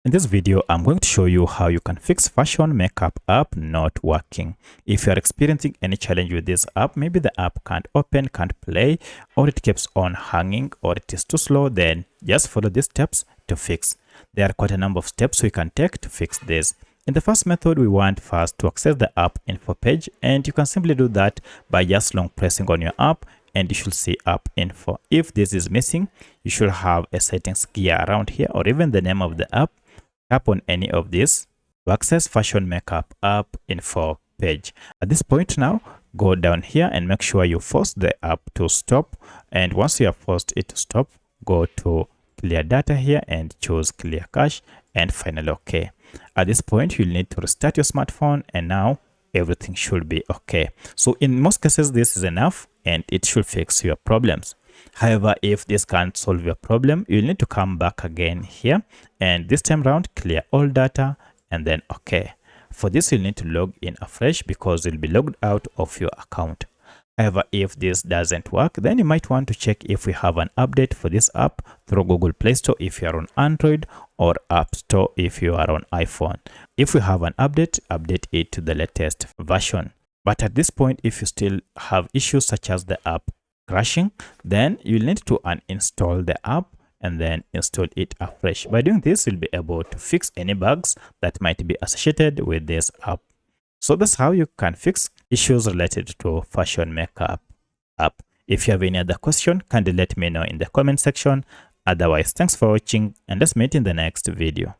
In this video, I'm going to show you how you can fix fashion makeup app not working. If you are experiencing any challenge with this app, maybe the app can't open, can't play, or it keeps on hanging, or it is too slow, then just follow these steps to fix. There are quite a number of steps we can take to fix this. In the first method, we want first to access the app info page, and you can simply do that by just long pressing on your app, and you should see app info. If this is missing, you should have a settings gear around here, or even the name of the app. Tap on any of these to access fashion makeup app info page. At this point now, go down here and make sure you force the app to stop. And once you have forced it to stop, go to clear data here and choose clear cache and finally OK. At this point, you'll need to restart your smartphone, and now everything should be okay. So in most cases, this is enough and it should fix your problems. However, if this can't solve your problem, you'll need to come back again here, and this time around clear all data and then OK. For this, you'll need to log in afresh because you'll be logged out of your account. However, if this doesn't work, then you might want to check if we have an update for this app through Google Play Store if you are on Android, or App Store if you are on iPhone. If we have an update, update it to the latest version. But at this point, if you still have issues such as the app crashing, then you'll need to uninstall the app and then install it afresh. By doing this, you'll be able to fix any bugs that might be associated with this app. So that's how you can fix issues related to fashion makeup app. If you have any other question, kindly let me know in the comment section. Otherwise, thanks for watching, and let's meet in the next video.